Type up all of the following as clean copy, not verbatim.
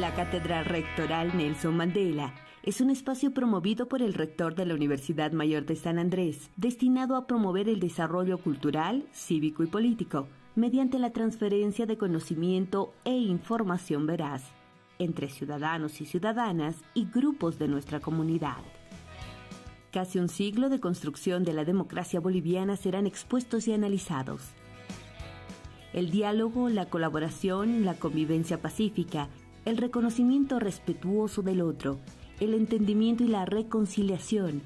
La Cátedra Rectoral Nelson Mandela es un espacio promovido por el rector de la Universidad Mayor de San Andrés, destinado a promover el desarrollo cultural, cívico y político, mediante la transferencia de conocimiento e información veraz entre ciudadanos y ciudadanas y grupos de nuestra comunidad. Casi un siglo de construcción de la democracia boliviana serán expuestos y analizados. El diálogo, la colaboración, la convivencia pacífica, el reconocimiento respetuoso del otro, el entendimiento y la reconciliación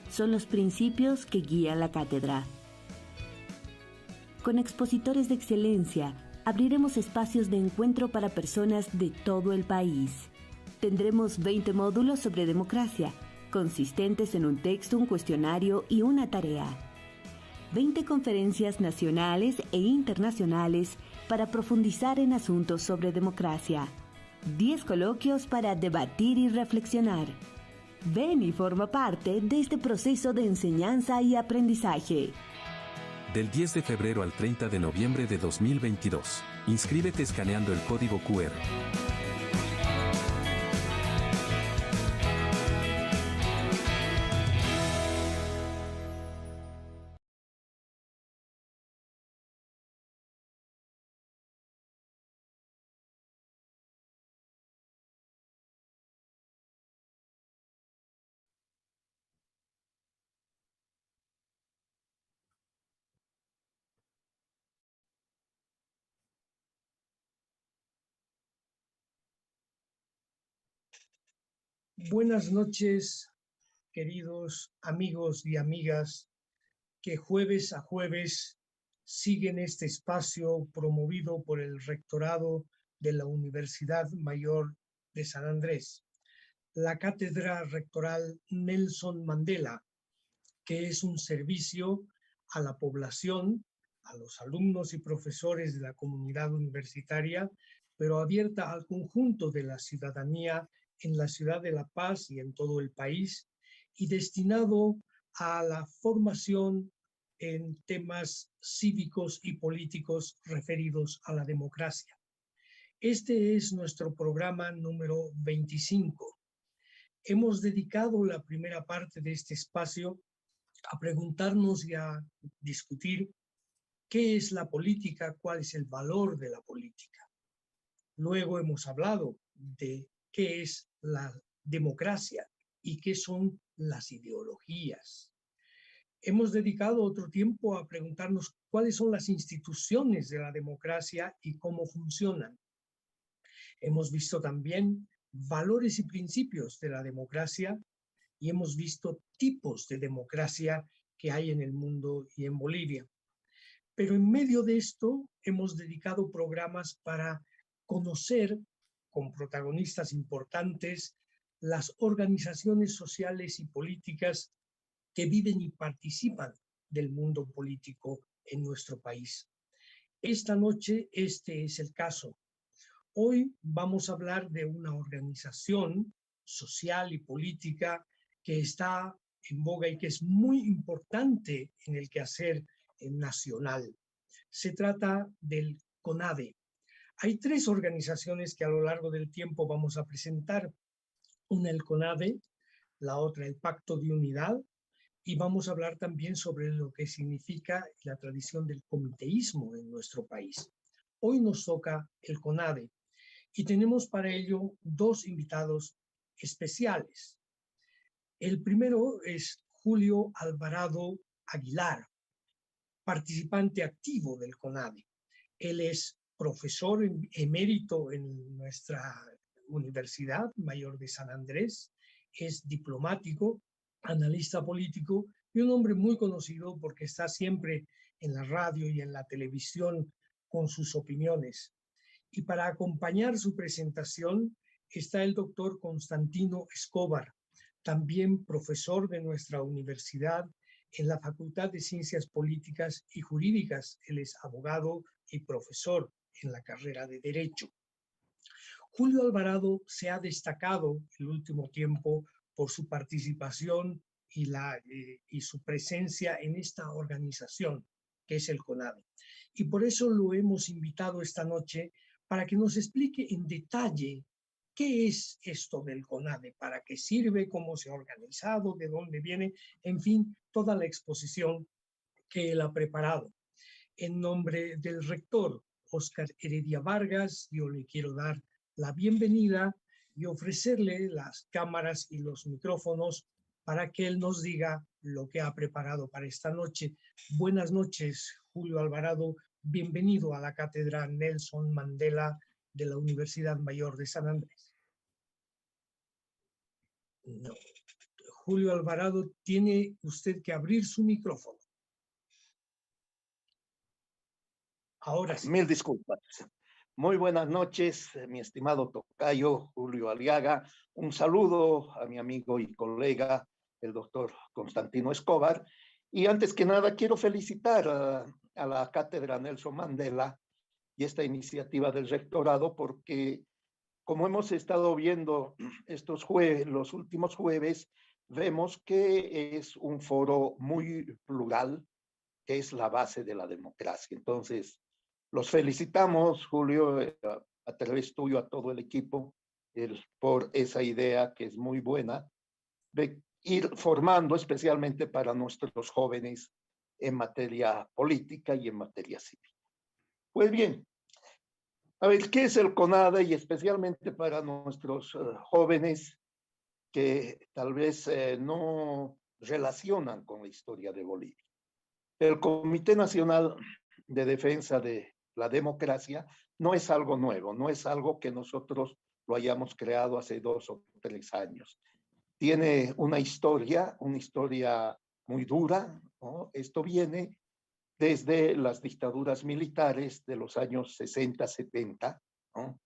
son los principios que guían la cátedra. Con expositores de excelencia, abriremos espacios de encuentro para personas de todo el país. Tendremos 20 módulos sobre democracia, consistentes en un texto, un cuestionario y una tarea. 20 conferencias nacionales e internacionales para profundizar en asuntos sobre democracia. 10 coloquios para debatir y reflexionar. Ven y forma parte de este proceso de enseñanza y aprendizaje. Del 10 de febrero al 30 de noviembre de 2022. Inscríbete escaneando el código QR. Buenas noches, queridos amigos y amigas que jueves a jueves siguen este espacio promovido por el Rectorado de la Universidad Mayor de San Andrés, la Cátedra Rectoral Nelson Mandela, que es un servicio a la población, a los alumnos y profesores de la comunidad universitaria, pero abierta al conjunto de la ciudadanía en la ciudad de La Paz y en todo el país, y destinado a la formación en temas cívicos y políticos referidos a la democracia. Este es nuestro programa número 25. Hemos dedicado la primera parte de este espacio a preguntarnos y a discutir qué es la política, cuál es el valor de la política. Luego hemos hablado de qué es la democracia y qué son las ideologías. Hemos dedicado otro tiempo a preguntarnos cuáles son las instituciones de la democracia y cómo funcionan. Hemos visto también valores y principios de la democracia y hemos visto tipos de democracia que hay en el mundo y en Bolivia. Pero en medio de esto hemos dedicado programas para conocer con protagonistas importantes las organizaciones sociales y políticas que viven y participan del mundo político en nuestro país. Esta noche este es el caso. Hoy vamos a hablar de una organización social y política que está en boga y que es muy importante en el quehacer nacional. Se trata del CONADE. Hay 3 organizaciones que a lo largo del tiempo vamos a presentar. Una el CONADE, la otra el Pacto de Unidad, y vamos a hablar también sobre lo que significa la tradición del comiteísmo en nuestro país. Hoy nos toca el CONADE y tenemos para ello 2 invitados especiales. El primero es Julio Alvarado Aguilar, participante activo del CONADE. Él es profesor emérito en nuestra Universidad Mayor de San Andrés, es diplomático, analista político y un hombre muy conocido porque está siempre en la radio y en la televisión con sus opiniones. Y para acompañar su presentación está el doctor Constantino Escobar, también profesor de nuestra universidad en la Facultad de Ciencias Políticas y Jurídicas. Él es abogado y profesor en la carrera de Derecho. Julio Alvarado se ha destacado el último tiempo por su participación y su presencia en esta organización que es el CONADE. Y por eso lo hemos invitado esta noche para que nos explique en detalle ¿Qué es esto del CONADE? ¿Para qué sirve? ¿Cómo se ha organizado? ¿De dónde viene? En fin, toda la exposición que él ha preparado. En nombre del rector Óscar Heredia Vargas, yo le quiero dar la bienvenida y ofrecerle las cámaras y los micrófonos para que él nos diga lo que ha preparado para esta noche. Buenas noches, Julio Alvarado. Bienvenido a la Cátedra Nelson Mandela de la Universidad Mayor de San Andrés. No. Julio Alvarado, tiene usted que abrir su micrófono. Ahora sí. Mil disculpas. Muy buenas noches, mi estimado tocayo Julio Aliaga. Un saludo a mi amigo y colega, el doctor Constantino Escobar. Y antes que nada, quiero felicitar a la Cátedra Nelson Mandela y esta iniciativa del rectorado, porque como hemos estado viendo los últimos jueves, vemos que es un foro muy plural, que es la base de la democracia. Entonces, los felicitamos, Julio, a través tuyo, a todo el equipo, por esa idea que es muy buena, de ir formando especialmente para nuestros jóvenes en materia política y en materia civil. Pues bien, a ver, ¿qué es el CONADE? Y especialmente para nuestros jóvenes que tal vez no relacionan con la historia de Bolivia. El Comité Nacional de Defensa de la Democracia no es algo nuevo, no es algo que nosotros lo hayamos creado hace 2 o 3 años. Tiene una historia muy dura, ¿no? Esto viene desde las dictaduras militares de los años 60, 70, ¿no?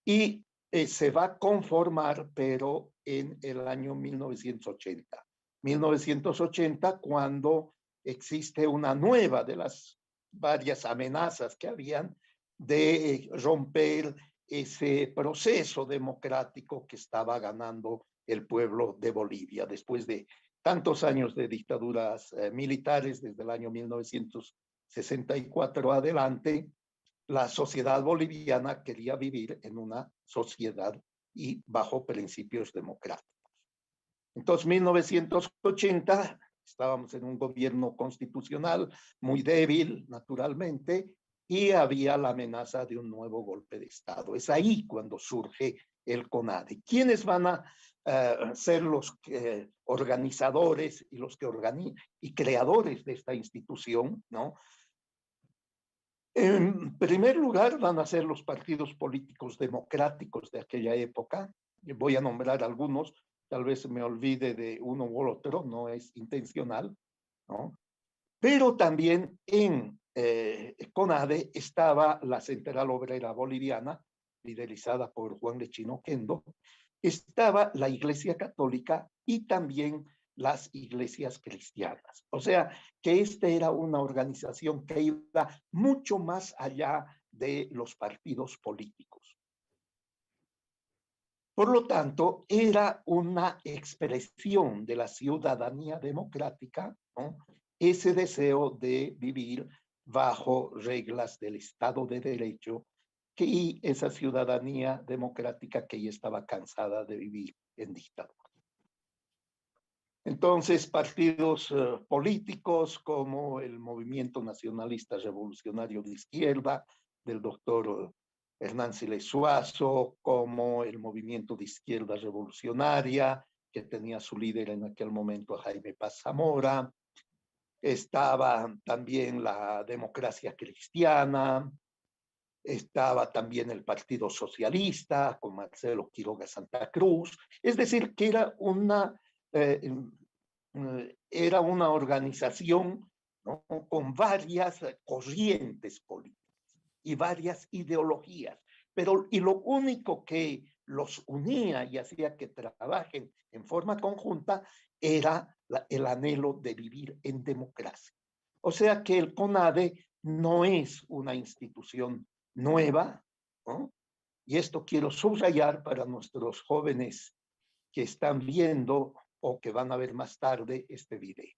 Y se va a conformar, pero en el año 1980. 1980, cuando existe una nueva de las varias amenazas que habían de romper ese proceso democrático que estaba ganando el pueblo de Bolivia después de tantos años de dictaduras militares. Desde el año 1964 adelante, la sociedad boliviana quería vivir en una sociedad y bajo principios democráticos. Entonces, 1980, estábamos en un gobierno constitucional muy débil, naturalmente, y había la amenaza de un nuevo golpe de Estado. Es ahí cuando surge el CONADE. ¿Quiénes van a ser los organizadores y los que y creadores de esta institución, ¿no? En primer lugar, van a ser los partidos políticos democráticos de aquella época. Voy a nombrar algunos, tal vez me olvide de uno u otro, no es intencional, ¿no? Pero también en CONADE estaba la Central Obrera Boliviana, liderizada por Juan Lechino Quendo, estaba la Iglesia Católica y también las iglesias cristianas. O sea, que esta era una organización que iba mucho más allá de los partidos políticos. Por lo tanto, era una expresión de la ciudadanía democrática, ¿no? Ese deseo de vivir bajo reglas del Estado de Derecho y esa ciudadanía democrática que ya estaba cansada de vivir en dictadura. Entonces, partidos políticos como el Movimiento Nacionalista Revolucionario de Izquierda, del doctor Hernán Siles Suazo, como el Movimiento de Izquierda Revolucionaria, que tenía su líder en aquel momento a Jaime Paz Zamora. Estaba también la Democracia Cristiana, estaba también el Partido Socialista con Marcelo Quiroga Santa Cruz. Es decir, que era una organización, ¿no?, con varias corrientes políticas y varias ideologías, y lo único que los unía y hacía que trabajen en forma conjunta era el anhelo de vivir en democracia. O sea que el CONADE no es una institución nueva, ¿no? Y esto quiero subrayar para nuestros jóvenes que están viendo o que van a ver más tarde este video.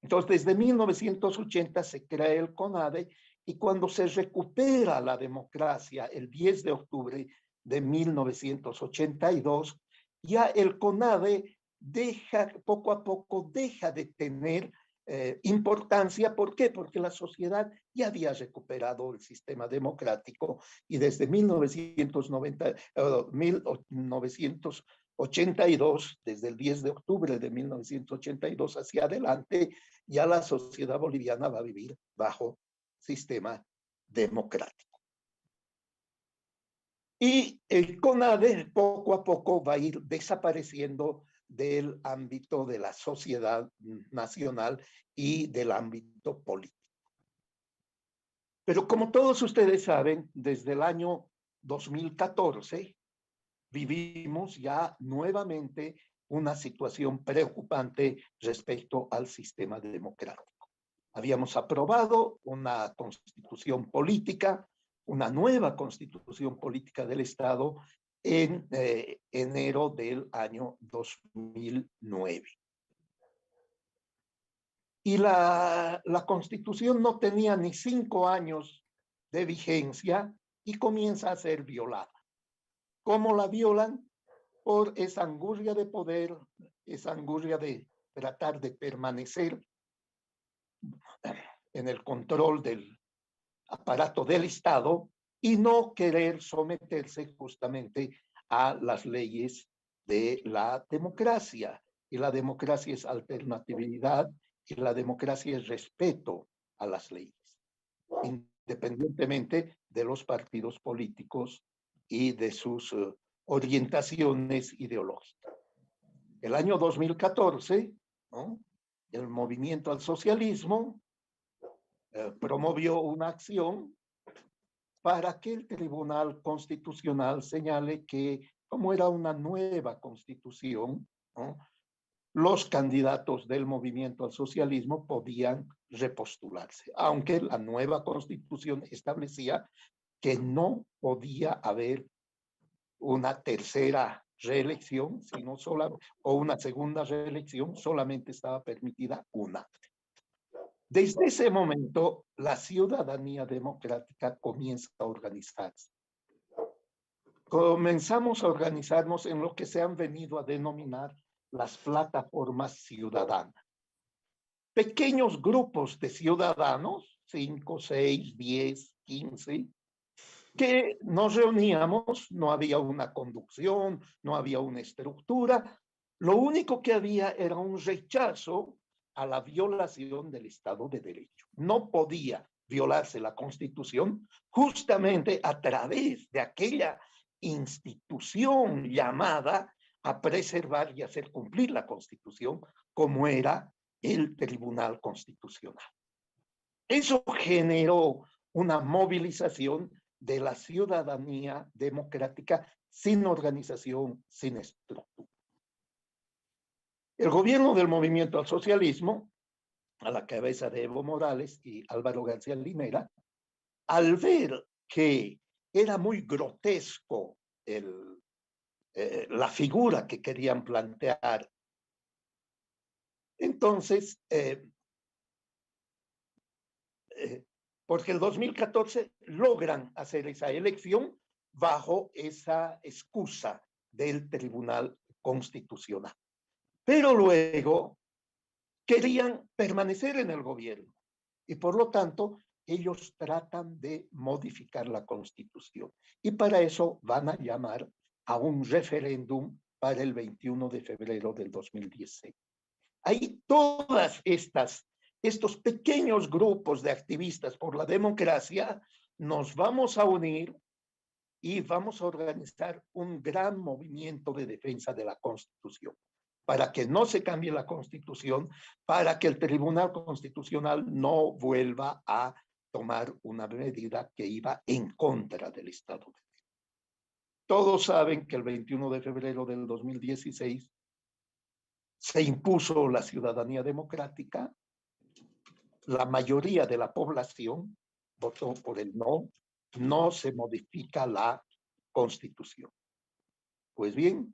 Entonces, desde 1980 se crea el CONADE y cuando se recupera la democracia el 10 de octubre de 1982, ya el CONADE poco a poco deja de tener importancia. ¿Por qué? Porque la sociedad ya había recuperado el sistema democrático y desde 1982, desde el 10 de octubre de 1982 hacia adelante, ya la sociedad boliviana va a vivir bajo sistema democrático. Y el CONADE poco a poco va a ir desapareciendo del ámbito de la sociedad nacional y del ámbito político. Pero como todos ustedes saben, desde el año 2014 vivimos ya nuevamente una situación preocupante respecto al sistema democrático. Habíamos aprobado una constitución política, una nueva constitución política del Estado en enero del año 2009. Y la constitución no tenía ni 5 años de vigencia y comienza a ser violada. ¿Cómo la violan? Por esa angurria de poder, esa angurria de tratar de permanecer en el control del aparato del Estado y no querer someterse justamente a las leyes de la democracia. Y la democracia es alternatividad y la democracia es respeto a las leyes, independientemente de los partidos políticos y de sus orientaciones ideológicas. El año 2014, ¿no?, el movimiento al socialismo promovió una acción para que el Tribunal Constitucional señale que, como era una nueva constitución, ¿no?, los candidatos del movimiento al socialismo podían repostularse, aunque la nueva constitución establecía que no podía haber una tercera reelección, sino o una segunda reelección, solamente estaba permitida una. Desde ese momento, la ciudadanía democrática comienza a organizarse. Comenzamos a organizarnos en lo que se han venido a denominar las plataformas ciudadanas. Pequeños grupos de ciudadanos, 5, 6, 10, 15, que nos reuníamos, no había una conducción, no había una estructura, lo único que había era un rechazo a la violación del Estado de Derecho. No podía violarse la Constitución justamente a través de aquella institución llamada a preservar y hacer cumplir la Constitución, como era el Tribunal Constitucional. Eso generó una movilización de la ciudadanía democrática sin organización, sin estructura. El gobierno del movimiento al socialismo, a la cabeza de Evo Morales y Álvaro García Linera, al ver que era muy grotesco la figura que querían plantear, entonces, porque el 2014 logran hacer esa elección bajo esa excusa del Tribunal Constitucional. Pero luego querían permanecer en el gobierno y por lo tanto ellos tratan de modificar la Constitución y para eso van a llamar a un referéndum para el 21 de febrero del 2016. Ahí todas estos pequeños grupos de activistas por la democracia nos vamos a unir y vamos a organizar un gran movimiento de defensa de la Constitución, para que no se cambie la Constitución, para que el Tribunal Constitucional no vuelva a tomar una medida que iba en contra del Estado de Derecho. Todos saben que el 21 de febrero del 2016 se impuso la ciudadanía democrática, la mayoría de la población votó por el no, no se modifica la Constitución. Pues bien,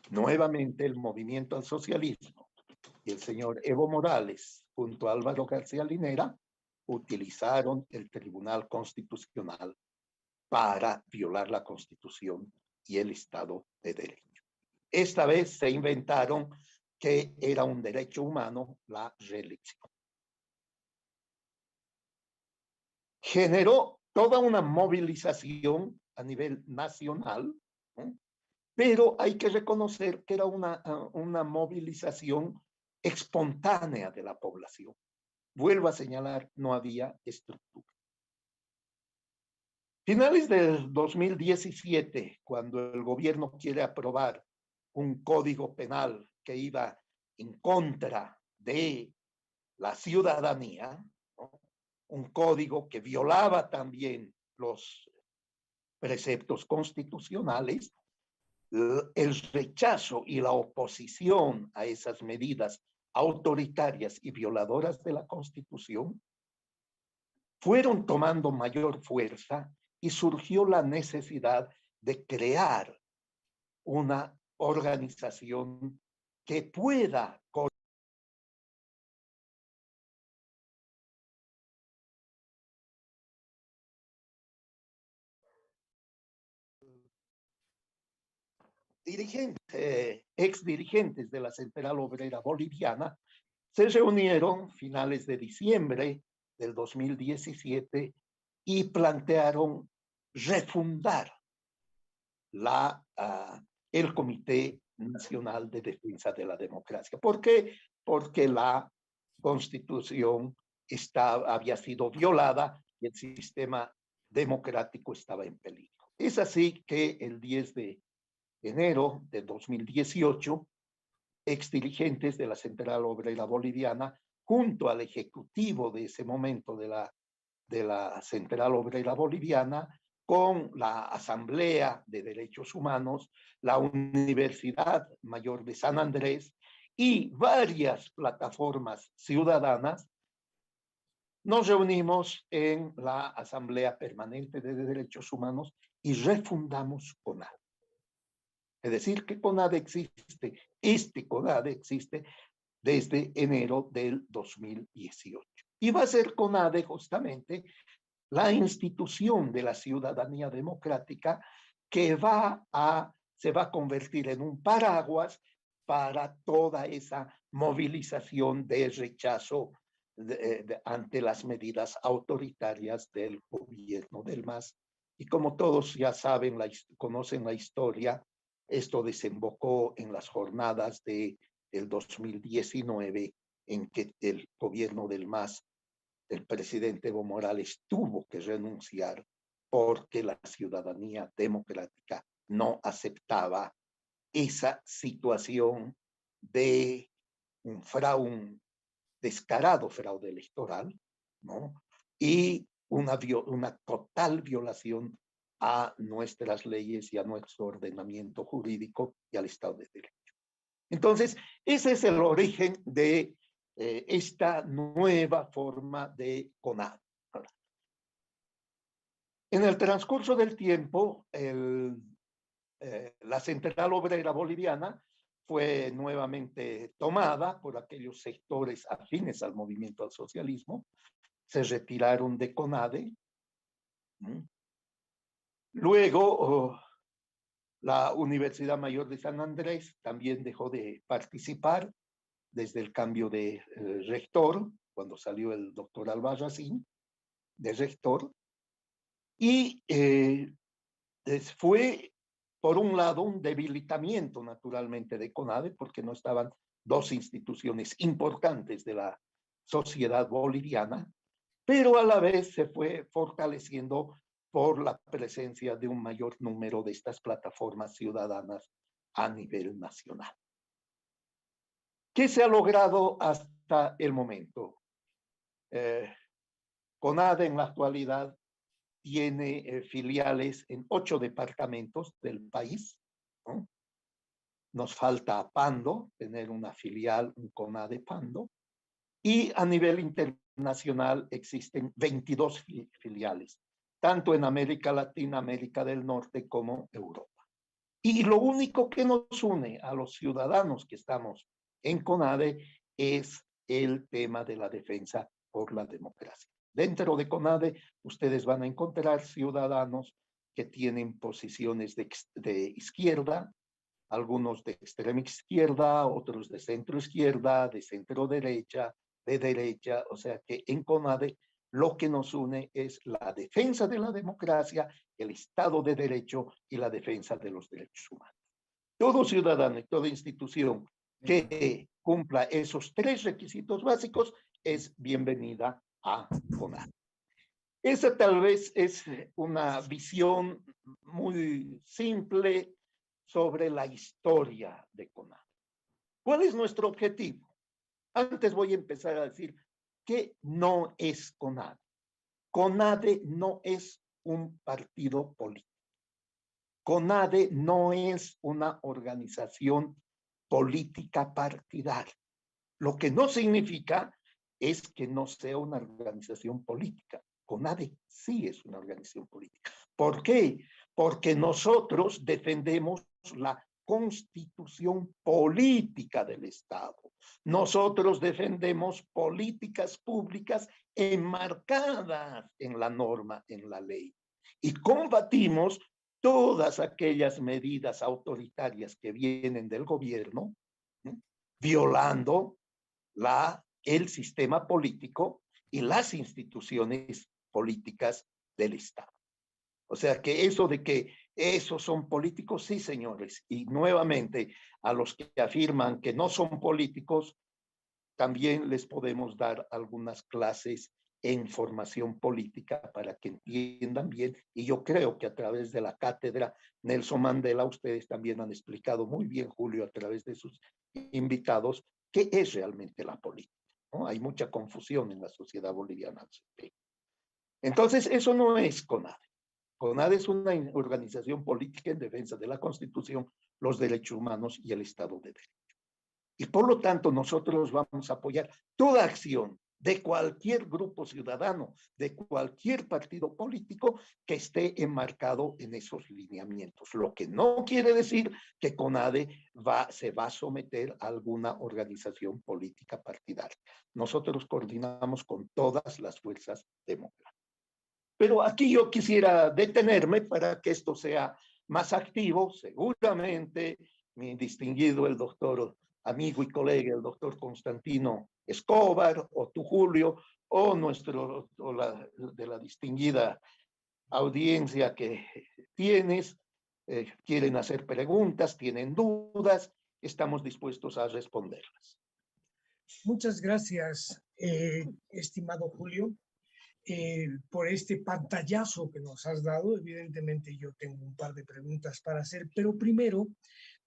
nuevamente el movimiento al socialismo y el señor Evo Morales junto a Álvaro García Linera utilizaron el Tribunal Constitucional para violar la Constitución y el Estado de Derecho. Esta vez se inventaron que era un derecho humano la reelección. Generó toda una movilización a nivel nacional, ¿no? Pero hay que reconocer que era una movilización espontánea de la población. Vuelvo a señalar, no había estructura. Finales del 2017, cuando el gobierno quiere aprobar un código penal que iba en contra de la ciudadanía, ¿no? Un código que violaba también los preceptos constitucionales, el rechazo y la oposición a esas medidas autoritarias y violadoras de la Constitución fueron tomando mayor fuerza y surgió la necesidad de crear una organización que pueda ex dirigentes de la Central Obrera Boliviana se reunieron finales de diciembre del 2017 y plantearon refundar el Comité Nacional de Defensa de la Democracia. ¿Por qué? Porque la Constitución había sido violada y el sistema democrático estaba en peligro. Es así que el 10 de enero de 2018, exdirigentes de la Central Obrera Boliviana, junto al ejecutivo de ese momento de la Central Obrera Boliviana, con la Asamblea de Derechos Humanos, la Universidad Mayor de San Andrés y varias plataformas ciudadanas, nos reunimos en la Asamblea Permanente de Derechos Humanos y refundamos CONADE. Es decir, que CONADE existe, CONADE existe desde enero del 2018. Y va a ser CONADE justamente la institución de la ciudadanía democrática que se va a convertir en un paraguas para toda esa movilización de rechazo ante las medidas autoritarias del gobierno del MAS. Y como todos ya saben, conocen la historia, esto desembocó en las jornadas del 2019, en que el gobierno del MAS, el presidente Evo Morales, tuvo que renunciar porque la ciudadanía democrática no aceptaba esa situación de un descarado fraude electoral, ¿no? Y una total violación a nuestras leyes y a nuestro ordenamiento jurídico y al Estado de Derecho. Entonces, ese es el origen de esta nueva forma de CONADE. En el transcurso del tiempo, la Central Obrera Boliviana fue nuevamente tomada por aquellos sectores afines al movimiento al socialismo, se retiraron de CONADE. Luego, la Universidad Mayor de San Andrés también dejó de participar desde el cambio de rector, cuando salió el doctor Albarracín de rector, y fue, por un lado, un debilitamiento naturalmente de CONADE, porque no estaban dos instituciones importantes de la sociedad boliviana, pero a la vez se fue fortaleciendo por la presencia de un mayor número de estas plataformas ciudadanas a nivel nacional. ¿Qué se ha logrado hasta el momento? CONADE en la actualidad tiene filiales en 8 departamentos del país, ¿no? Nos falta Pando, tener una filial, un CONADE Pando, y a nivel internacional existen 22 filiales, tanto en América Latina, América del Norte como Europa. Y lo único que nos une a los ciudadanos que estamos en CONADE es el tema de la defensa por la democracia. Dentro de CONADE ustedes van a encontrar ciudadanos que tienen posiciones de izquierda, algunos de extrema izquierda, otros de centro izquierda, de centro derecha, de derecha, o sea que en CONADE lo que nos une es la defensa de la democracia, el Estado de Derecho y la defensa de los derechos humanos. Todo ciudadano y toda institución que cumpla esos tres requisitos básicos es bienvenida a CONADE. Esa tal vez es una visión muy simple sobre la historia de CONADE. ¿Cuál es nuestro objetivo? Antes voy a empezar a decir que no es CONADE. CONADE no es un partido político. CONADE no es una organización política partidaria. Lo que no significa es que no sea una organización política. CONADE sí es una organización política. ¿Por qué? Porque nosotros defendemos la constitución política del Estado. Nosotros defendemos políticas públicas enmarcadas en la norma, en la ley. Y combatimos todas aquellas medidas autoritarias que vienen del gobierno, ¿no?, violando el sistema político y las instituciones políticas del Estado. O sea que eso de que esos son políticos, sí, señores. Y nuevamente, a los que afirman que no son políticos, también les podemos dar algunas clases en formación política para que entiendan bien. Y yo creo que a través de la cátedra Nelson Mandela, ustedes también han explicado muy bien, Julio, a través de sus invitados, qué es realmente la política, ¿no? Hay mucha confusión en la sociedad boliviana. Entonces, eso no es CONADE. CONADE es una organización política en defensa de la Constitución, los derechos humanos y el Estado de Derecho. Y por lo tanto, nosotros vamos a apoyar toda acción de cualquier grupo ciudadano, de cualquier partido político que esté enmarcado en esos lineamientos. Lo que no quiere decir que CONADE se va a someter a alguna organización política partidaria. Nosotros coordinamos con todas las fuerzas democráticas. Pero aquí yo quisiera detenerme para que esto sea más activo. Seguramente mi distinguido, el doctor amigo y colega, el doctor Constantino Escobar, o tú, Julio, o de la distinguida audiencia que tienes, quieren hacer preguntas, tienen dudas, estamos dispuestos a responderlas. Muchas gracias, estimado Julio, por este pantallazo que nos has dado. Evidentemente yo tengo un par de preguntas para hacer, pero primero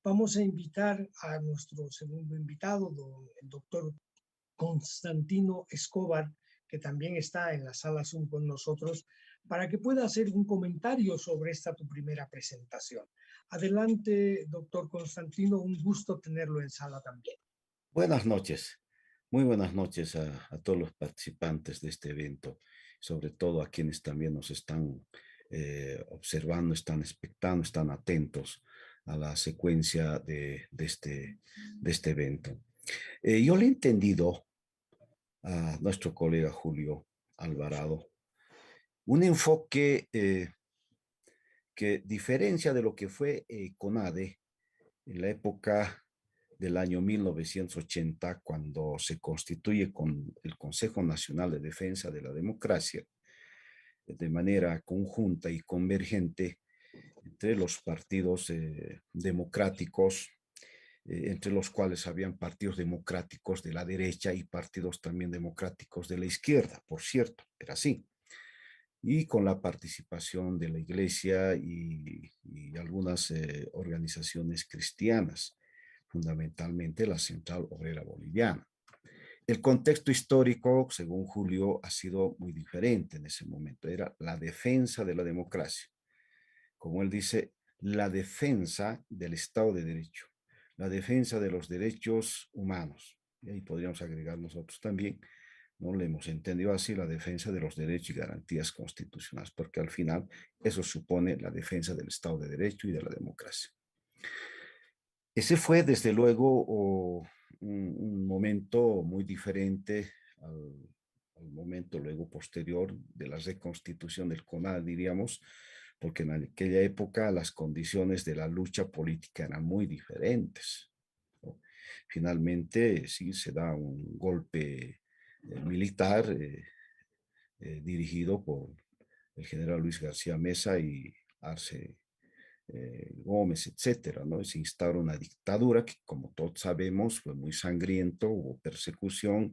vamos a invitar a nuestro segundo invitado, el doctor Constantino Escobar, que también está en la sala Zoom con nosotros, para que pueda hacer un comentario sobre esta tu primera presentación. Adelante, doctor Constantino, un gusto tenerlo en sala también. Buenas noches, muy buenas noches a todos los participantes de este evento, sobre todo a quienes también nos están observando, están expectando, están atentos a la secuencia de este evento. Yo le he entendido a nuestro colega Julio Alvarado un enfoque que diferencia de lo que fue CONADE en la época del año 1980, cuando se constituye con el Consejo Nacional de Defensa de la Democracia, de manera conjunta y convergente entre los partidos democráticos, entre los cuales habían partidos democráticos de la derecha y partidos también democráticos de la izquierda, por cierto, era así. Y con la participación de la Iglesia y algunas organizaciones cristianas, fundamentalmente la Central Obrera Boliviana. El contexto histórico, según Julio, ha sido muy diferente en ese momento. Era la defensa de la democracia. Como él dice, la defensa del Estado de Derecho, la defensa de los derechos humanos. Y ahí podríamos agregar nosotros también, no le hemos entendido así, la defensa de los derechos y garantías constitucionales, porque al final eso supone la defensa del Estado de Derecho y de la democracia. Ese fue, desde luego, un momento muy diferente al momento luego posterior de la reconstitución del CONADE, diríamos, porque en aquella época las condiciones de la lucha política eran muy diferentes, ¿no? Finalmente, sí, se da un golpe militar dirigido por el general Luis García Meza y Arce Gómez, etcétera, ¿no? Se instaura una dictadura que, como todos sabemos, fue muy sangriento, hubo persecución,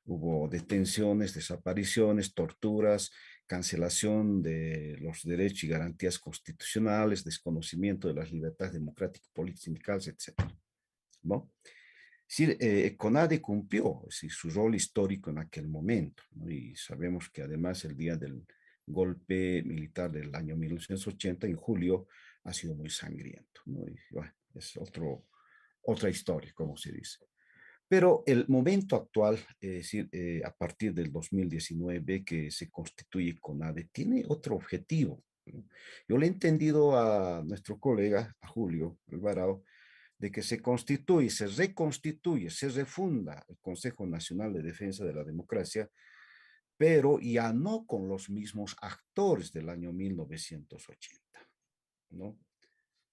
hubo detenciones, desapariciones, torturas, cancelación de los derechos y garantías constitucionales, desconocimiento de las libertades democráticas, políticas, sindicales, etcétera, ¿no? Es decir, CONADE cumplió, es decir, su rol histórico en aquel momento, ¿no? Y sabemos que además el día del golpe militar del año 1980, en julio, ha sido muy sangriento, ¿no? Y bueno, es otra historia, como se dice. Pero el momento actual, es decir, a partir del 2019 que se constituye CONADE, tiene otro objetivo, ¿no? Yo le he entendido a nuestro colega, a Julio Alvarado, de que se constituye, se reconstituye, se refunda el Consejo Nacional de Defensa de la Democracia, pero ya no con los mismos actores del año 1980, ¿no?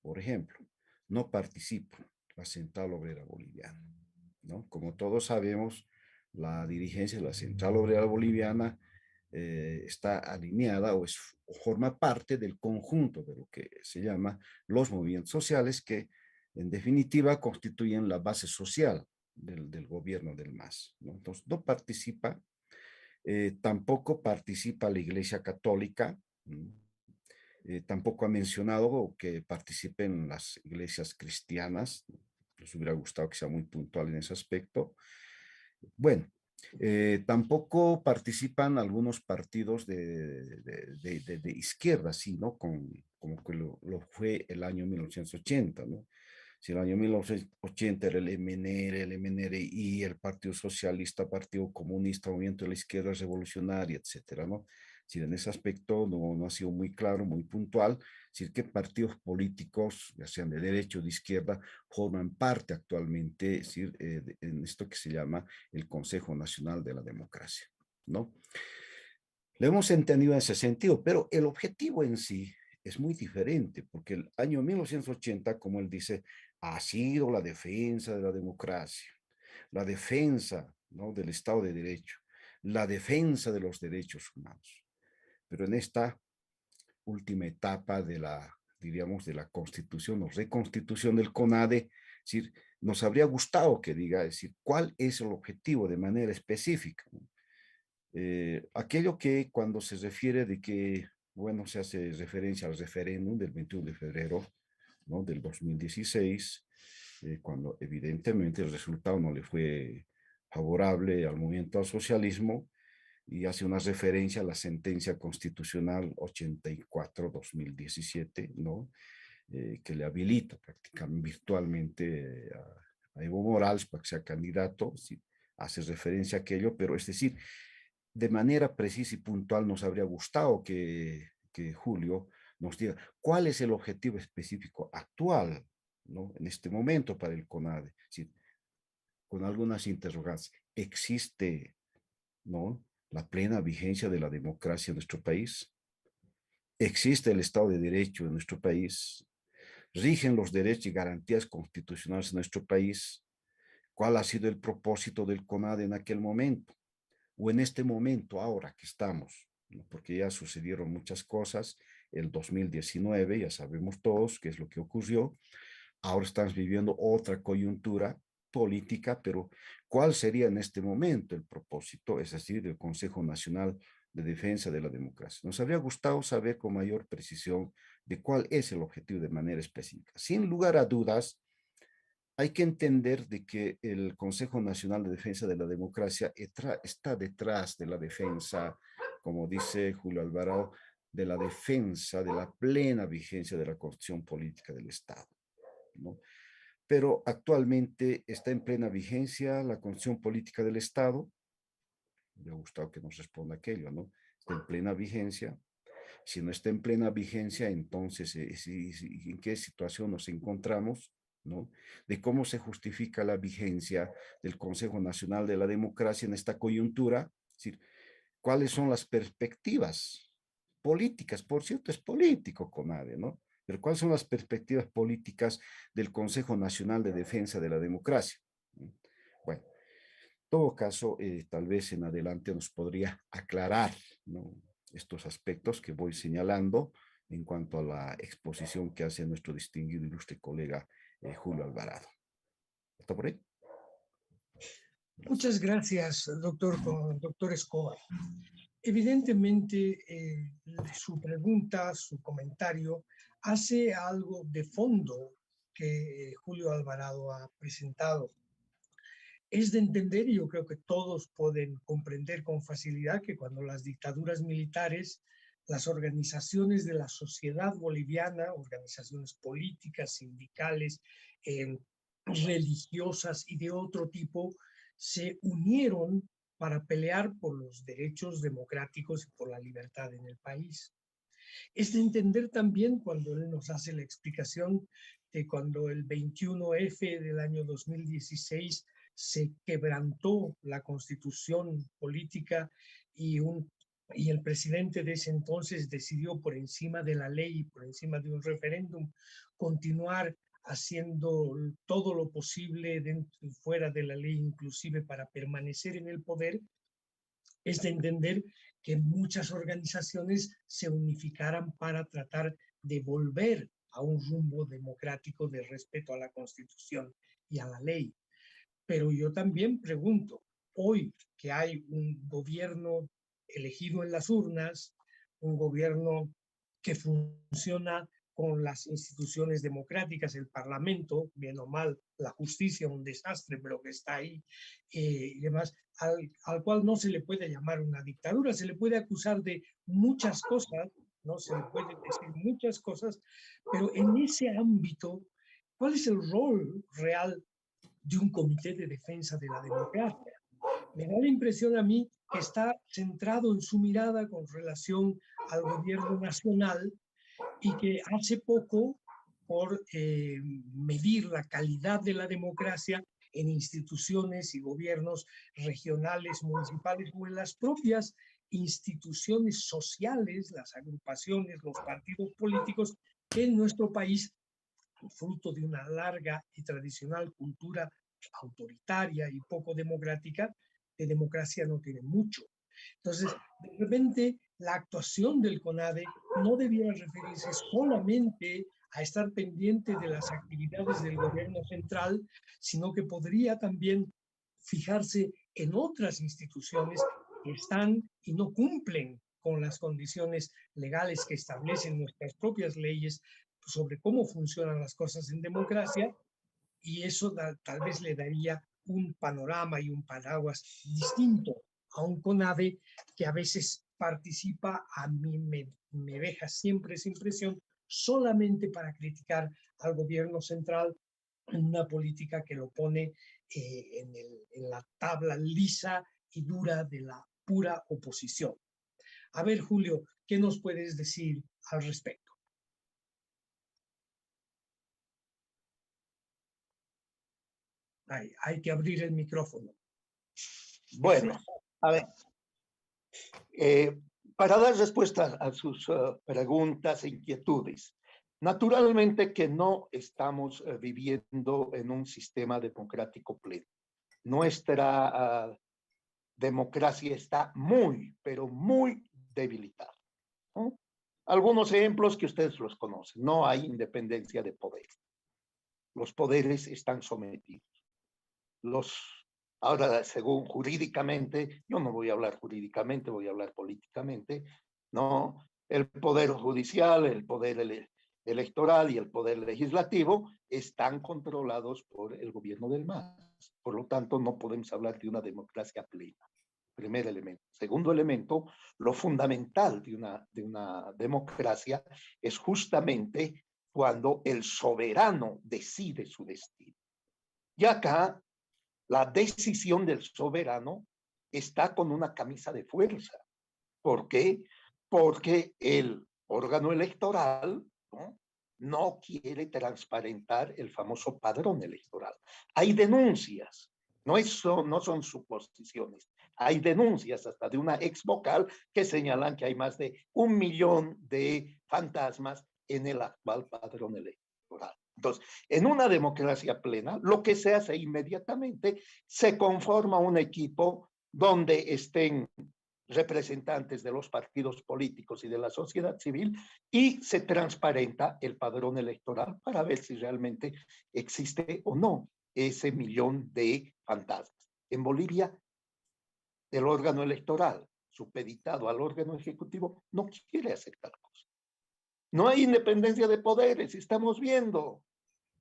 Por ejemplo, no participa la Central Obrera Boliviana, ¿no? Como todos sabemos, la dirigencia de la Central Obrera Boliviana está alineada o forma parte del conjunto de lo que se llama los movimientos sociales que en definitiva constituyen la base social del gobierno del MAS, ¿no? Entonces, no participa, tampoco participa la Iglesia Católica, tampoco ha mencionado que participen las iglesias cristianas, nos hubiera gustado que sea muy puntual en ese aspecto. Bueno, tampoco participan algunos partidos de izquierda, sí, ¿no? Como que lo fue el año 1980, ¿no? Si el año 1980 era el MNR, el MNRI, el Partido Socialista, Partido Comunista, Movimiento de la Izquierda Revolucionaria, etcétera, ¿no? Si en ese aspecto no ha sido muy claro, muy puntual, si qué partidos políticos, ya sean de derecha o de izquierda, forman parte actualmente, es decir, en esto que se llama el Consejo Nacional de la Democracia, ¿no? Lo hemos entendido en ese sentido, pero el objetivo en sí es muy diferente, porque el año 1980, como él dice, ha sido la defensa de la democracia, la defensa, ¿no?, del Estado de Derecho, la defensa de los derechos humanos. Pero en esta última etapa de la, diríamos, de la constitución o reconstitución del CONADE, es decir, nos habría gustado que diga, es decir, cuál es el objetivo de manera específica, ¿no? Aquello que cuando se refiere de que, bueno, se hace referencia al referéndum del 21 de febrero, ¿no?, del 2016, cuando evidentemente el resultado no le fue favorable al movimiento al socialismo, y hace una referencia a la sentencia constitucional 84-2017, ¿no? Que le habilita prácticamente virtualmente a Evo Morales para que sea candidato, sí, hace referencia a aquello, pero es decir, de manera precisa y puntual nos habría gustado que Julio nos diga cuál es el objetivo específico actual, ¿no?, en este momento para el CONADE. Es decir, con algunas interrogantes, ¿existe, ¿no?, la plena vigencia de la democracia en nuestro país? ¿Existe el Estado de Derecho en nuestro país? ¿Rigen los derechos y garantías constitucionales en nuestro país? ¿Cuál ha sido el propósito del CONADE en aquel momento? O en este momento, ahora que estamos, ¿no?, porque ya sucedieron muchas cosas, el 2019, ya sabemos todos qué es lo que ocurrió, ahora estamos viviendo otra coyuntura política, pero ¿cuál sería en este momento el propósito, es decir, del Consejo Nacional de Defensa de la Democracia? Nos habría gustado saber con mayor precisión de cuál es el objetivo de manera específica. Sin lugar a dudas, hay que entender de que el Consejo Nacional de Defensa de la Democracia está detrás de la defensa, como dice Julio Alvarado, de la defensa de la plena vigencia de la Constitución Política del Estado, ¿no? Pero actualmente está en plena vigencia la Constitución Política del Estado. Me ha gustado que nos responda aquello, ¿no? Está en plena vigencia. Si no está en plena vigencia, entonces, ¿en qué situación nos encontramos, ¿no? De cómo se justifica la vigencia del Consejo Nacional de la Democracia en esta coyuntura, es decir, cuáles son las perspectivas políticas. Por cierto, es político CONADE, ¿no? Pero ¿cuáles son las perspectivas políticas del Consejo Nacional de Defensa de la Democracia? Bueno, en todo caso, tal vez en adelante nos podría aclarar, ¿no?, estos aspectos que voy señalando en cuanto a la exposición que hace nuestro distinguido ilustre colega Julio Alvarado. ¿Está por ahí? Muchas gracias, doctor Escobar. Evidentemente, su pregunta, su comentario, hace algo de fondo que Julio Alvarado ha presentado. Es de entender, y yo creo que todos pueden comprender con facilidad, que cuando las dictaduras militares, las organizaciones de la sociedad boliviana, organizaciones políticas, sindicales, religiosas y de otro tipo, se unieron para pelear por los derechos democráticos y por la libertad en el país. Es de entender también cuando él nos hace la explicación de cuando el 21F del año 2016 se quebrantó la constitución política y el presidente de ese entonces decidió, por encima de la ley y por encima de un referéndum, continuar haciendo todo lo posible dentro y fuera de la ley, inclusive para permanecer en el poder. Es de entender que muchas organizaciones se unificaran para tratar de volver a un rumbo democrático de respeto a la Constitución y a la ley. Pero yo también pregunto, hoy que hay un gobierno elegido en las urnas, un gobierno que funciona con las instituciones democráticas, el Parlamento, bien o mal, la justicia, un desastre, pero que está ahí, y demás, al cual no se le puede llamar una dictadura, se le puede acusar de muchas cosas, ¿no? Se le puede decir muchas cosas, pero en ese ámbito, ¿cuál es el rol real de un comité de defensa de la democracia? Me da la impresión a mí que está centrado en su mirada con relación al gobierno nacional y que hace poco, por medir la calidad de la democracia en instituciones y gobiernos regionales, municipales o en las propias instituciones sociales, las agrupaciones, los partidos políticos, que en nuestro país, fruto de una larga y tradicional cultura autoritaria y poco democrática, de democracia no tiene mucho. Entonces, de repente, la actuación del CONADE no debiera referirse solamente a estar pendiente de las actividades del gobierno central, sino que podría también fijarse en otras instituciones que están y no cumplen con las condiciones legales que establecen nuestras propias leyes sobre cómo funcionan las cosas en democracia, y eso tal vez le daría un panorama y un paraguas distinto a un CONADE que a veces participa, a mí me deja siempre esa impresión, solamente para criticar al gobierno central en una política que lo pone en la tabla lisa y dura de la pura oposición. A ver, Julio, ¿qué nos puedes decir al respecto? Hay que abrir el micrófono. Bueno, a ver, para dar respuesta a sus preguntas e inquietudes, naturalmente que no estamos viviendo en un sistema democrático pleno. Nuestra democracia está muy, pero muy debilitada, ¿no? Algunos ejemplos que ustedes los conocen. No hay independencia de poder. Los poderes están sometidos. Ahora, según jurídicamente, yo no voy a hablar jurídicamente, voy a hablar políticamente, ¿no? El poder judicial, el poder electoral y el poder legislativo están controlados por el gobierno del MAS. Por lo tanto, no podemos hablar de una democracia plena. Primer elemento. Segundo elemento, lo fundamental de una democracia es justamente cuando el soberano decide su destino. Y acá, la decisión del soberano está con una camisa de fuerza. ¿Por qué? Porque el órgano electoral no quiere transparentar el famoso padrón electoral. Hay denuncias, no son suposiciones. hay denuncias hasta de una ex vocal que señalan que hay más de 1 millón de fantasmas en el actual padrón electoral. Entonces, en una democracia plena, lo que se hace inmediatamente, se conforma un equipo donde estén representantes de los partidos políticos y de la sociedad civil y se transparenta el padrón electoral para ver si realmente existe o no ese 1 millón de fantasmas. En Bolivia, el órgano electoral, supeditado al órgano ejecutivo, no quiere hacer tal cosa. No hay independencia de poderes, estamos viendo,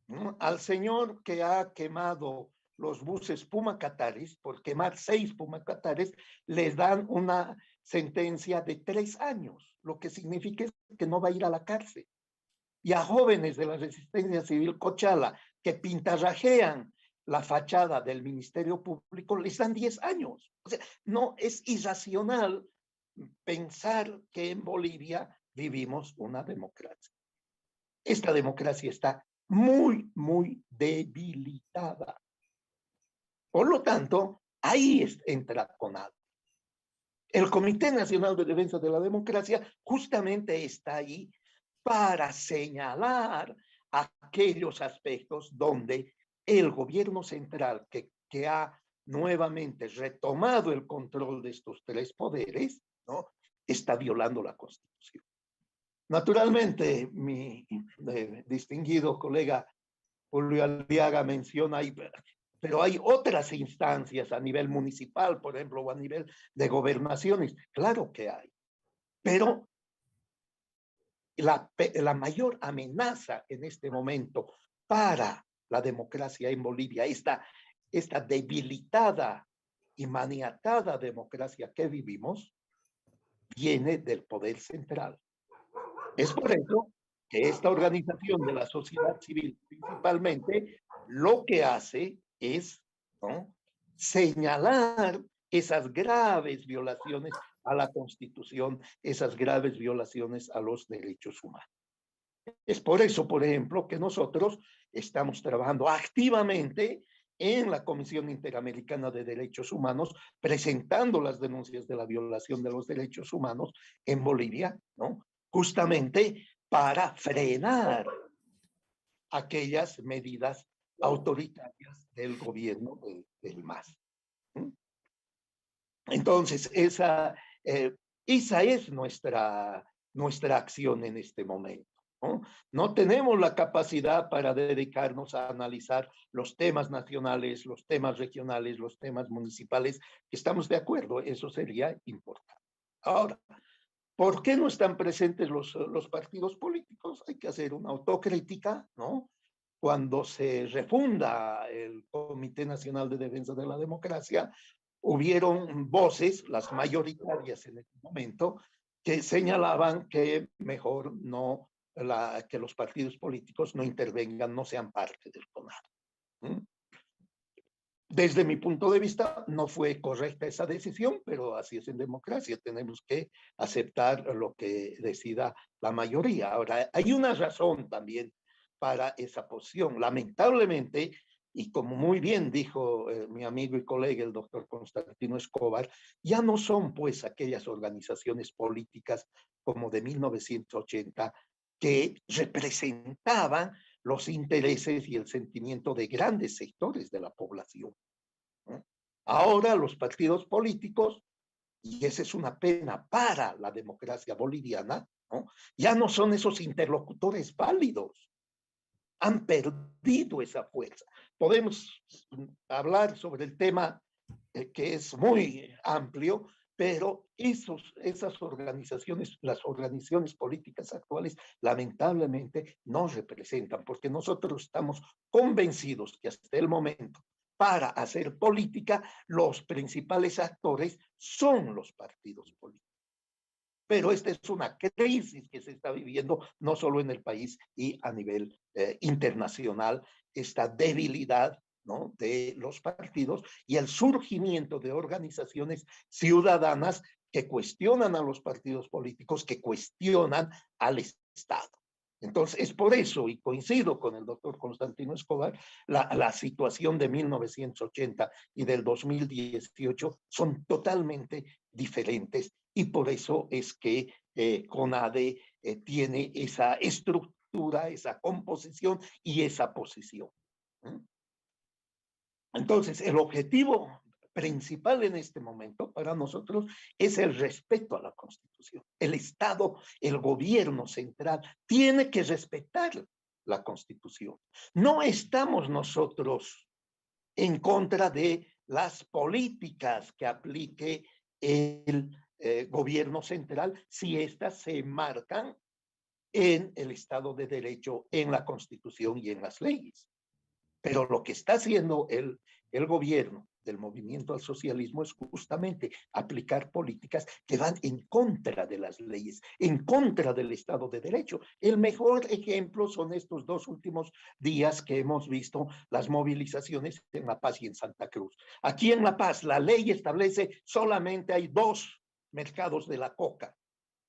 ¿no?, al señor que ha quemado los buses Pumacatares, por quemar 6 Pumacatares, les dan una sentencia de 3 años, lo que significa que no va a ir a la cárcel. Y a jóvenes de la resistencia civil Cochala que pintarrajean la fachada del Ministerio Público, les dan 10 años. O sea, no es irracional pensar que en Bolivia vivimos una democracia. Esta democracia está muy, muy debilitada. Por lo tanto, ahí entra CONADE. El Comité Nacional de Defensa de la Democracia justamente está ahí para señalar aquellos aspectos donde el gobierno central, que ha nuevamente retomado el control de estos 3 poderes, ¿no?, está violando la Constitución. Naturalmente, mi distinguido colega Julio Aliaga menciona ahí, pero hay otras instancias a nivel municipal, por ejemplo, o a nivel de gobernaciones. Claro que hay, pero la mayor amenaza en este momento para la democracia en Bolivia, esta debilitada y maniatada democracia que vivimos, viene del poder central. Es por eso que esta organización de la sociedad civil principalmente lo que hace es, ¿no?, señalar esas graves violaciones a la Constitución, esas graves violaciones a los derechos humanos. Es por eso, por ejemplo, que nosotros estamos trabajando activamente en la Comisión Interamericana de Derechos Humanos, presentando las denuncias de la violación de los derechos humanos en Bolivia, ¿no?, justamente para frenar aquellas medidas autoritarias del gobierno del MAS. Entonces, esa es nuestra acción en este momento, ¿no? No tenemos la capacidad para dedicarnos a analizar los temas nacionales, los temas regionales, los temas municipales, que estamos de acuerdo, eso sería importante. Ahora, ¿por qué no están presentes los partidos políticos? Hay que hacer una autocrítica, ¿no? Cuando se refunda el Comité Nacional de Defensa de la Democracia, hubieron voces, las mayoritarias en este momento, que señalaban que mejor que los partidos políticos no intervengan, no sean parte del CONADE. Desde mi punto de vista, no fue correcta esa decisión, pero así es en democracia, tenemos que aceptar lo que decida la mayoría. Ahora, hay una razón también para esa posición. Lamentablemente, y como muy bien dijo mi amigo y colega, el doctor Constantino Escobar, ya no son pues aquellas organizaciones políticas como de 1980 que representaban los intereses y el sentimiento de grandes sectores de la población, ¿no? Ahora los partidos políticos, y esa es una pena para la democracia boliviana, ¿no?, ya no son esos interlocutores válidos. Han perdido esa fuerza. Podemos hablar sobre el tema que es muy amplio, pero esas organizaciones, las organizaciones políticas actuales, lamentablemente no representan, porque nosotros estamos convencidos que hasta el momento, para hacer política, los principales actores son los partidos políticos. Pero esta es una crisis que se está viviendo no solo en el país y a nivel internacional, esta debilidad, ¿no?, de los partidos y el surgimiento de organizaciones ciudadanas que cuestionan a los partidos políticos, que cuestionan al Estado. Entonces, es por eso, y coincido con el doctor Constantino Escobar, la situación de 1980 y del 2018 son totalmente diferentes, y por eso es que CONADE tiene esa estructura, esa composición y esa posición. Entonces, el objetivo principal en este momento para nosotros es el respeto a la Constitución. El Estado, el gobierno central, tiene que respetar la Constitución. No estamos nosotros en contra de las políticas que aplique el gobierno central si éstas se enmarcan en el Estado de Derecho, en la Constitución y en las leyes. Pero lo que está haciendo el gobierno del movimiento al socialismo es justamente aplicar políticas que van en contra de las leyes, en contra del Estado de Derecho. El mejor ejemplo son estos 2 últimos días que hemos visto las movilizaciones en La Paz y en Santa Cruz. Aquí en La Paz la ley establece solamente hay 2 mercados de la coca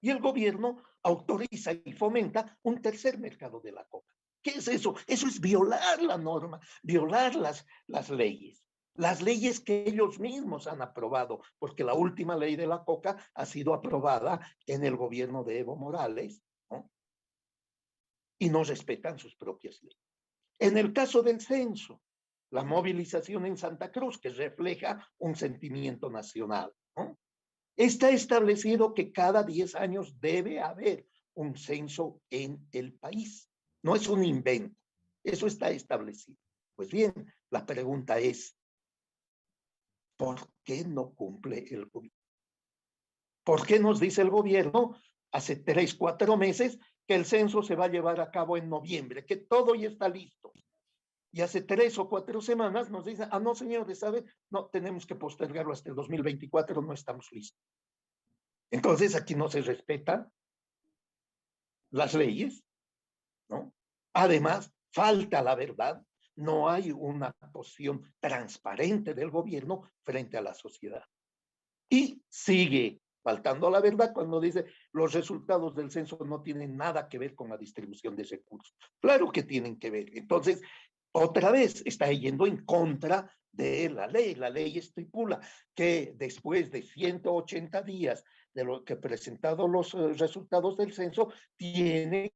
y el gobierno autoriza y fomenta un tercer mercado de la coca. ¿Qué es eso? Eso es violar la norma, violar las leyes que ellos mismos han aprobado, porque la última ley de la coca ha sido aprobada en el gobierno de Evo Morales, ¿no? Y no respetan sus propias leyes. En el caso del censo, la movilización en Santa Cruz, que refleja un sentimiento nacional, ¿no? Está establecido que cada 10 años debe haber un censo en el país. No es un invento, eso está establecido. Pues bien, la pregunta es, ¿por qué no cumple el gobierno? ¿Por qué nos dice el gobierno hace 3, 4 meses que el censo se va a llevar a cabo en noviembre, que todo ya está listo? Y hace 3 o 4 semanas nos dicen, no señores, ¿saben? No, tenemos que postergarlo hasta el 2024, no estamos listos. Entonces aquí no se respetan las leyes, ¿no? Además, falta la verdad, no hay una posición transparente del gobierno frente a la sociedad. Y sigue faltando la verdad cuando dice los resultados del censo no tienen nada que ver con la distribución de recursos. Claro que tienen que ver. Entonces, otra vez está yendo en contra de la ley. La ley estipula que después de 180 días de lo que presentado los resultados del censo, tiene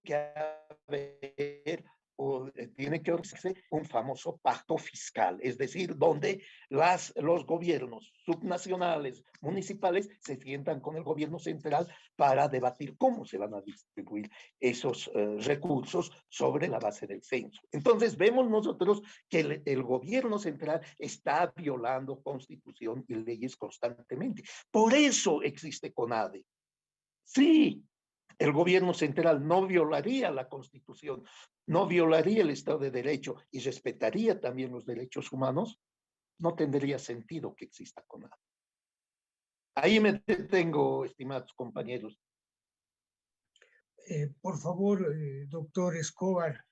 que haber tiene que organizarse un famoso pacto fiscal, es decir, donde los gobiernos subnacionales, municipales, se sientan con el gobierno central para debatir cómo se van a distribuir esos recursos sobre la base del censo. Entonces, vemos nosotros que el gobierno central está violando constitución y leyes constantemente. Por eso existe CONADE. Sí, el gobierno central no violaría la Constitución, no violaría el Estado de Derecho y respetaría también los derechos humanos, no tendría sentido que exista CONADE. Ahí me detengo, estimados compañeros. Por favor, doctor Escobar,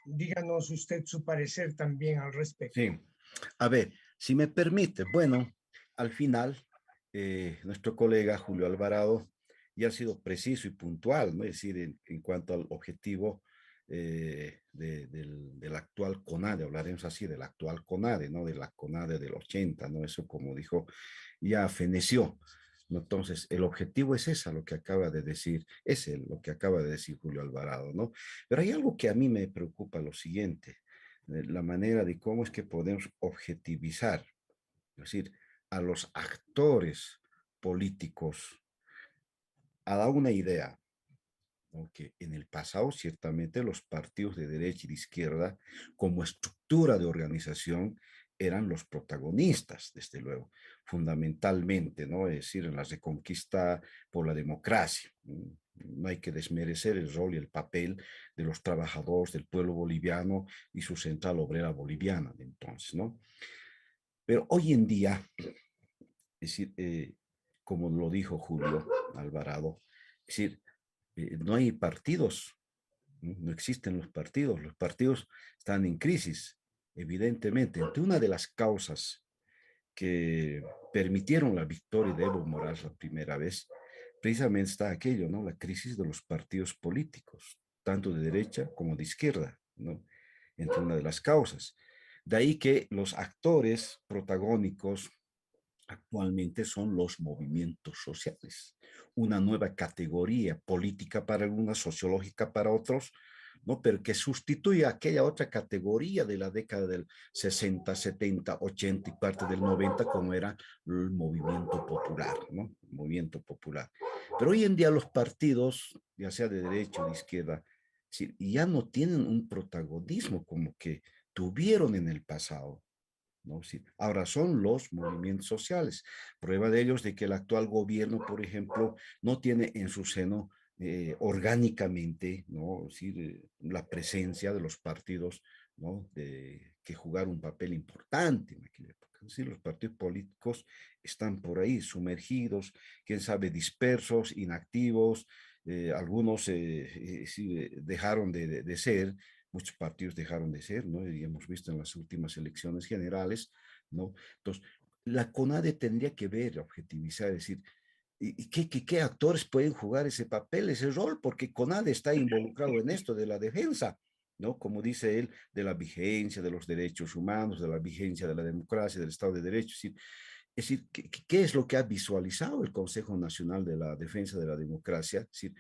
díganos usted su parecer también al respecto. Sí, a ver, si me permite, bueno, al final, nuestro colega Julio Alvarado ya ha sido preciso y puntual, ¿no? Es decir, en cuanto al objetivo del actual CONADE, hablaremos así del actual CONADE, ¿no? De la CONADE del 80, ¿no? Eso, como dijo, ya feneció, ¿no? Entonces, el objetivo es esa, lo que acaba de decir, lo que acaba de decir Julio Alvarado, ¿no? Pero hay algo que a mí me preocupa, lo siguiente, la manera de cómo es que podemos objetivizar, es decir, a los actores políticos, a dar una idea, ¿no? Que en el pasado ciertamente los partidos de derecha y de izquierda como estructura de organización eran los protagonistas, desde luego, fundamentalmente, ¿no? Es decir, en la reconquista por la democracia. No hay que desmerecer el rol y el papel de los trabajadores del pueblo boliviano y su central obrera boliviana de entonces, ¿no? Pero hoy en día, es decir, como lo dijo Julio Alvarado, es decir, no hay partidos, no existen los partidos están en crisis, evidentemente. Entre una de las causas que permitieron la victoria de Evo Morales la primera vez, precisamente está aquello, ¿no? La crisis de los partidos políticos. tanto de derecha como de izquierda, ¿no? Entre una de las causas. De ahí que los actores protagónicos actualmente son los movimientos sociales, una nueva categoría política para algunos, sociológica para otros, ¿no? Pero que sustituye a aquella otra categoría de la década del 60, 70, 80 y parte del 90, como era el movimiento popular, ¿no? El movimiento popular. Pero hoy en día los partidos, ya sea de derecha o de izquierda, sí, ya no tienen un protagonismo como que tuvieron en el pasado, ¿no? Sí. Ahora son los movimientos sociales. Prueba de ello es de que el actual gobierno, por ejemplo, no tiene en su seno orgánicamente, ¿no? Sí, la presencia de los partidos, ¿no? Que jugar un papel importante en aquella época. Sí, los partidos políticos están por ahí sumergidos, quién sabe, dispersos, inactivos, algunos sí, dejaron de ser, muchos partidos dejaron de ser, ¿no? Y hemos visto en las últimas elecciones generales, ¿no? Entonces, la CONADE tendría que ver, objetivizar, decir, ¿y qué actores pueden jugar ese papel, ese rol? Porque CONADE está involucrado en esto de la defensa, ¿no? Como dice él, de la vigencia de los derechos humanos, de la vigencia de la democracia, del Estado de Derecho. Es decir, ¿qué es lo que ha visualizado el Consejo Nacional de la Defensa de la Democracia? Es decir,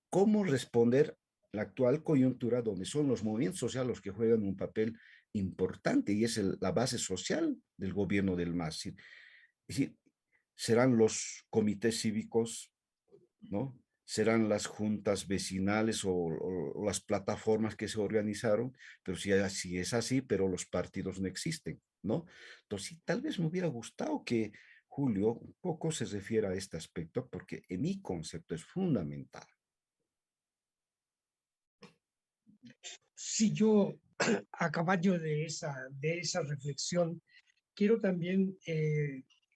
cómo responder la actual coyuntura donde son los movimientos sociales los que juegan un papel importante y es la base social del gobierno del MAS. Es decir, serán los comités cívicos, ¿no? Serán las juntas vecinales o las plataformas que se organizaron, pero si es así, pero los partidos no existen, ¿no? Entonces, sí, tal vez me hubiera gustado que Julio un poco se refiera a este aspecto, porque en mi concepto es fundamental. Si yo, a caballo de esa reflexión, quiero también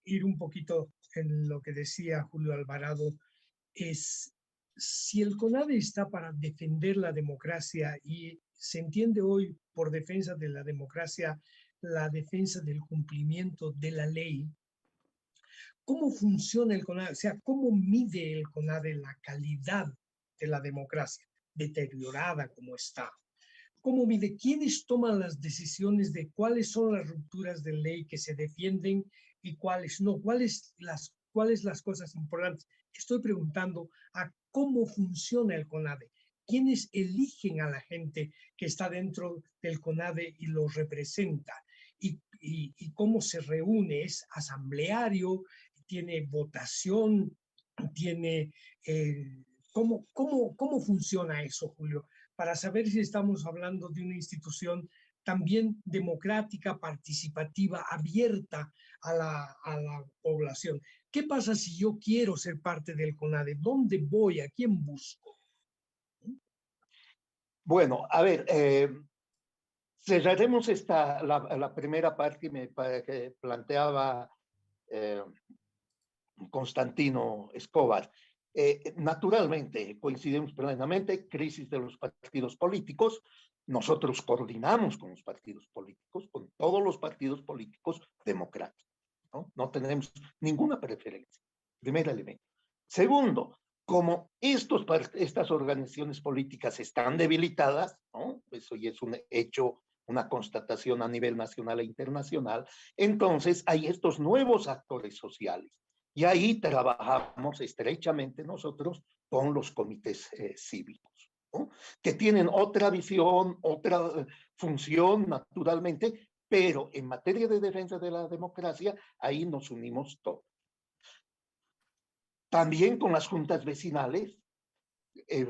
ir un poquito en lo que decía Julio Alvarado, es si el CONADE está para defender la democracia y se entiende hoy por defensa de la democracia la defensa del cumplimiento de la ley, ¿cómo funciona el CONADE? O sea, ¿cómo mide el CONADE la calidad de la democracia deteriorada como está? ¿Cómo mide? ¿Quiénes toman las decisiones de cuáles son las rupturas de ley que se defienden y cuáles no? ¿Cuáles las cosas importantes? Estoy preguntando a cómo funciona el CONADE. ¿Quiénes eligen a la gente que está dentro del CONADE y los representa? ¿Y cómo se reúne? ¿Es asambleario? ¿Tiene votación? ¿Tiene, ¿cómo funciona eso, Julio? Para saber si estamos hablando de una institución también democrática, participativa, abierta a la población. ¿Qué pasa si yo quiero ser parte del CONADE? ¿Dónde voy? ¿A quién busco? Bueno, a ver, cerraremos la primera parte que planteaba eh, Constantino Escobar. Naturalmente, coincidimos plenamente, crisis de los partidos políticos. Nosotros coordinamos con los partidos políticos, con todos los partidos políticos democráticos. No tenemos ninguna preferencia. Primer elemento. Segundo, como estas organizaciones políticas están debilitadas, ¿no? Eso ya es un hecho, una constatación a nivel nacional e internacional, entonces hay estos nuevos actores sociales. Y ahí trabajamos estrechamente nosotros con los comités cívicos, ¿no? Que tienen otra visión, otra función, naturalmente, pero en materia de defensa de la democracia, ahí nos unimos todos. También con las juntas vecinales,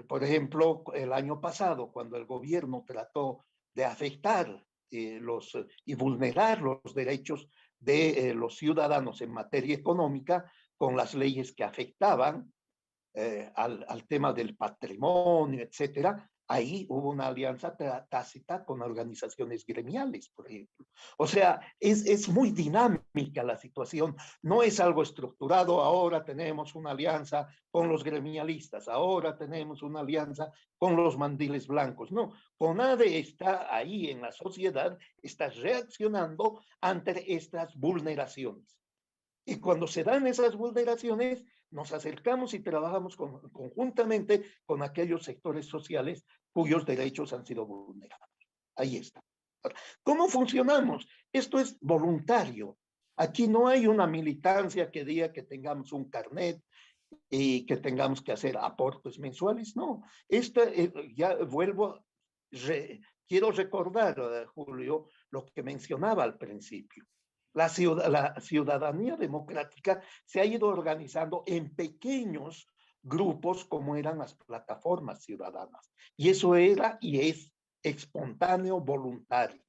por ejemplo, el año pasado, cuando el gobierno trató de afectar y vulnerar los derechos de los ciudadanos en materia económica con las leyes que afectaban al tema del patrimonio, etcétera, ahí hubo una alianza tácita con organizaciones gremiales, por ejemplo. O sea, es muy dinámica la situación, no es algo estructurado, ahora tenemos una alianza con los gremialistas, ahora tenemos una alianza con los mandiles blancos, no, CONADE está ahí en la sociedad, está reaccionando ante estas vulneraciones. Y cuando se dan esas vulneraciones, nos acercamos y trabajamos conjuntamente con aquellos sectores sociales cuyos derechos han sido vulnerados. Ahí está. ¿Cómo funcionamos? Esto es voluntario. Aquí no hay una militancia que diga que tengamos un carnet y que tengamos que hacer aportes mensuales. No, ya vuelvo, quiero recordar, Julio, lo que mencionaba al principio. La ciudadanía democrática se ha ido organizando en pequeños grupos como eran las plataformas ciudadanas. Y eso era y es espontáneo, voluntario.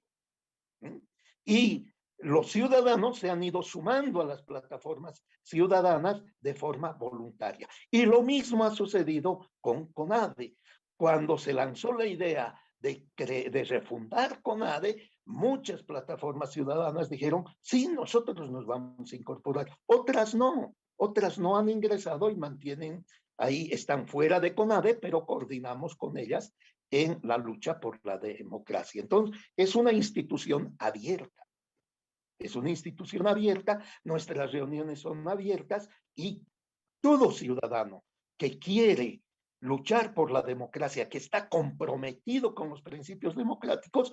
Y los ciudadanos se han ido sumando a las plataformas ciudadanas de forma voluntaria. Y lo mismo ha sucedido con CONADE. Cuando se lanzó la idea de refundar CONADE, muchas plataformas ciudadanas dijeron, sí, nosotros nos vamos a incorporar. Otras no han ingresado y mantienen ahí, están fuera de CONADE, pero coordinamos con ellas en la lucha por la democracia. Entonces, es una institución abierta. Es una institución abierta, nuestras reuniones son abiertas y todo ciudadano que quiere luchar por la democracia, que está comprometido con los principios democráticos,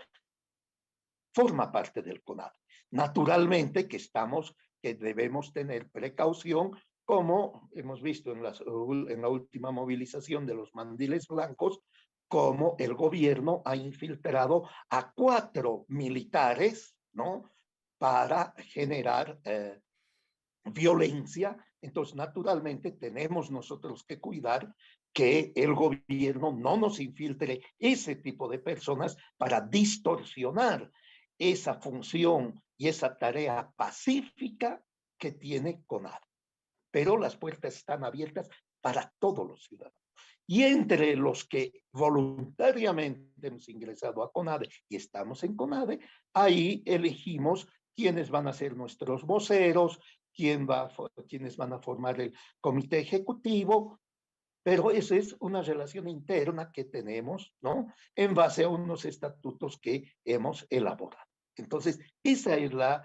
forma parte del CONADE. Naturalmente que debemos tener precaución, como hemos visto en la última movilización de los mandiles blancos, como el gobierno ha infiltrado a 4 militares, ¿no?, para generar violencia. Entonces, naturalmente, tenemos nosotros que cuidar que el gobierno no nos infiltre ese tipo de personas para distorsionar esa función y esa tarea pacífica que tiene CONADE. Pero las puertas están abiertas para todos los ciudadanos. Y entre los que voluntariamente hemos ingresado a CONADE y estamos en CONADE, ahí elegimos quiénes van a ser nuestros voceros, quiénes van a formar el comité ejecutivo, pero esa es una relación interna que tenemos, ¿no?, en base a unos estatutos que hemos elaborado. Entonces, esa es la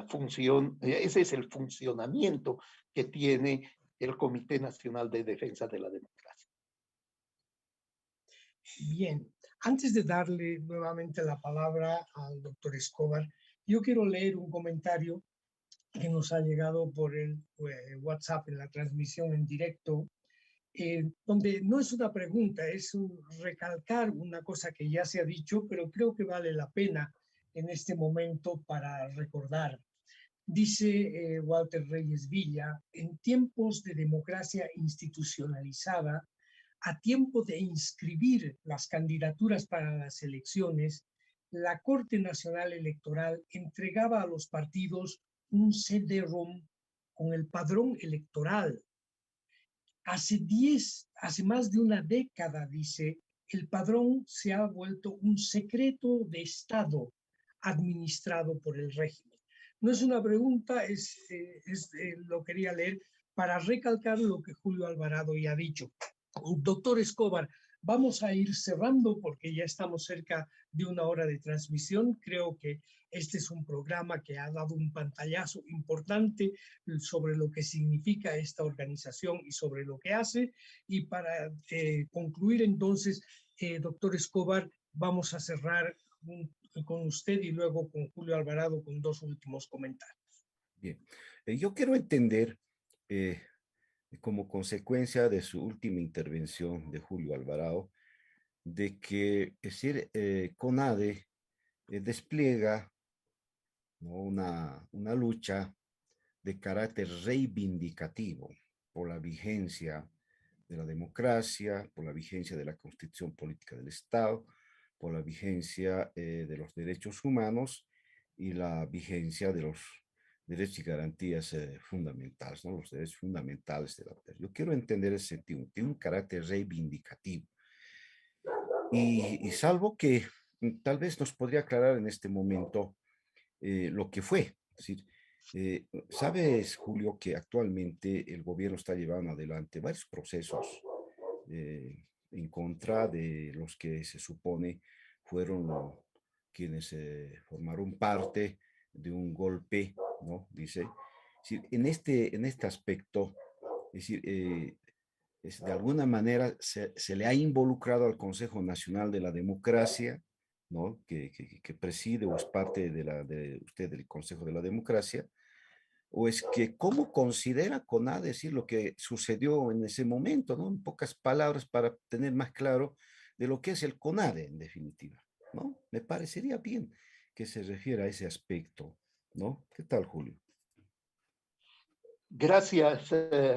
función, ese es el funcionamiento que tiene el Comité Nacional de Defensa de la Democracia. Bien, antes de darle nuevamente la palabra al doctor Escobar, yo quiero leer un comentario que nos ha llegado por el WhatsApp en la transmisión en directo, donde no es una pregunta, es recalcar una cosa que ya se ha dicho, pero creo que vale la pena en este momento para recordar. Dice Walter Reyes Villa, en tiempos de democracia institucionalizada, a tiempo de inscribir las candidaturas para las elecciones, la Corte Nacional Electoral entregaba a los partidos un CD-ROM con el padrón electoral. Hace más de una década, dice, el padrón se ha vuelto un secreto de Estado administrado por el régimen. No es una pregunta, lo quería leer para recalcar lo que Julio Alvarado ya ha dicho. Doctor Escobar, vamos a ir cerrando porque ya estamos cerca de una hora de transmisión. Creo que este es un programa que ha dado un pantallazo importante sobre lo que significa esta organización y sobre lo que hace. Y para concluir entonces, doctor Escobar, vamos a cerrar con usted y luego con Julio Alvarado con 2 últimos comentarios. Bien, yo quiero entender, como consecuencia de su última intervención de Julio Alvarado, de que, es decir, CONADE despliega, ¿no?, una lucha de carácter reivindicativo por la vigencia de la democracia, por la vigencia de la Constitución Política del Estado, por la vigencia de los derechos humanos y la vigencia de los derechos y garantías fundamentales, ¿no?, los derechos fundamentales de la persona. Yo quiero entender ese sentido, tiene un carácter reivindicativo. Y salvo que tal vez nos podría aclarar en este momento lo que fue. Es decir, sabes, Julio, que actualmente el gobierno está llevando adelante varios procesos en contra de los que se supone fueron quienes formaron parte de un golpe, ¿no?, dice, Es decir, en este aspecto, es decir, de alguna manera se le ha involucrado al Consejo Nacional de la Democracia, ¿no? Que preside o es parte de usted del Consejo de la Democracia, o es que cómo considera CONADE decir lo que sucedió en ese momento, ¿no? En pocas palabras para tener más claro de lo que es el CONADE en definitiva, ¿no? Me parecería bien que se refiera a ese aspecto, ¿no? ¿Qué tal, Julio? Gracias,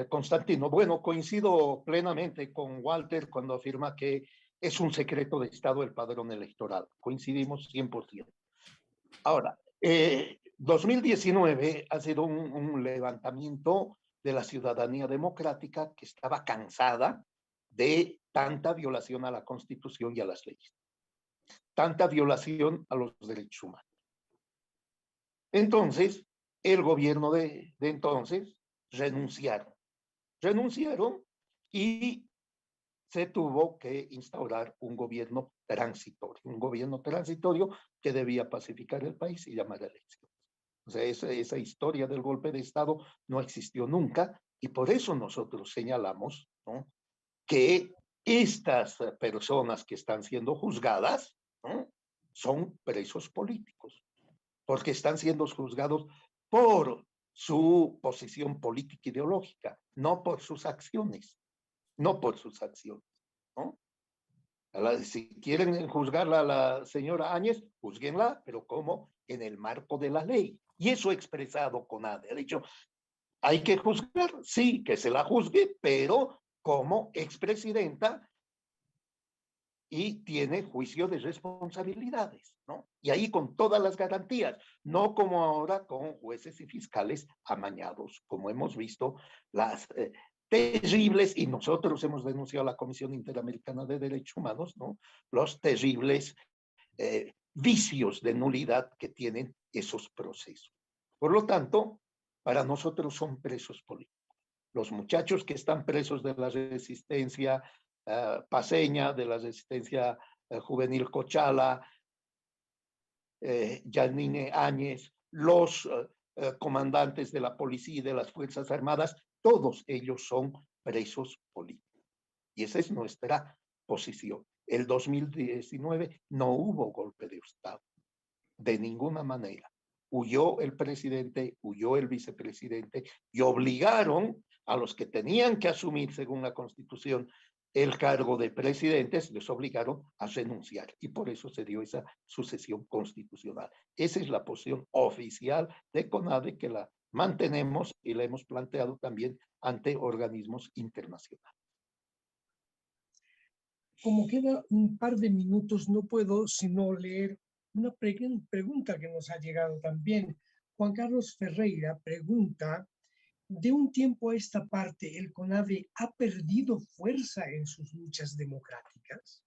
Constantino. Bueno, coincido plenamente con Walter cuando afirma que es un secreto de Estado el padrón electoral. Coincidimos 100%. Ahora, 2019 ha sido un levantamiento de la ciudadanía democrática que estaba cansada de tanta violación a la Constitución y a las leyes, tanta violación a los derechos humanos. Entonces, el gobierno de entonces renunciaron y se tuvo que instaurar un gobierno transitorio que debía pacificar el país y llamar a elecciones. O sea, esa historia del golpe de Estado no existió nunca y por eso nosotros señalamos, ¿no?, que estas personas que están siendo juzgadas, ¿no?, son presos políticos, porque están siendo juzgados por su posición política ideológica, no por sus acciones, no por sus acciones, ¿no? Si quieren juzgarla a la señora Áñez, juzguenla, pero ¿cómo? En el marco de la ley. Y eso ha expresado CONADE. Ha dicho, hay que juzgar, sí, que se la juzgue, pero como expresidenta y tiene juicio de responsabilidades, ¿no? Y ahí con todas las garantías, no como ahora con jueces y fiscales amañados, como hemos visto las terribles, y nosotros hemos denunciado a la Comisión Interamericana de Derechos Humanos, ¿no?, los terribles vicios de nulidad que tienen esos procesos. Por lo tanto, para nosotros son presos políticos. Los muchachos que están presos de la resistencia paseña, de la resistencia juvenil Cochala, Yanine Áñez, los comandantes de la policía y de las Fuerzas Armadas, todos ellos son presos políticos. Y esa es nuestra posición. El 2019 no hubo golpe de Estado, de ninguna manera. Huyó el presidente, huyó el vicepresidente y obligaron a los que tenían que asumir, según la Constitución, el cargo de presidentes, les obligaron a renunciar y por eso se dio esa sucesión constitucional. Esa es la posición oficial de CONADE que la mantenemos y la hemos planteado también ante organismos internacionales. Como queda un par de minutos, no puedo sino leer una pregunta que nos ha llegado también. Juan Carlos Ferreira pregunta, de un tiempo a esta parte, ¿el CONADE ha perdido fuerza en sus luchas democráticas?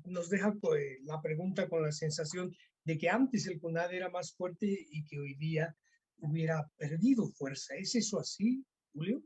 Nos deja la pregunta con la sensación de que antes el CONADE era más fuerte y que hoy día hubiera perdido fuerza. ¿Es eso así, Julio?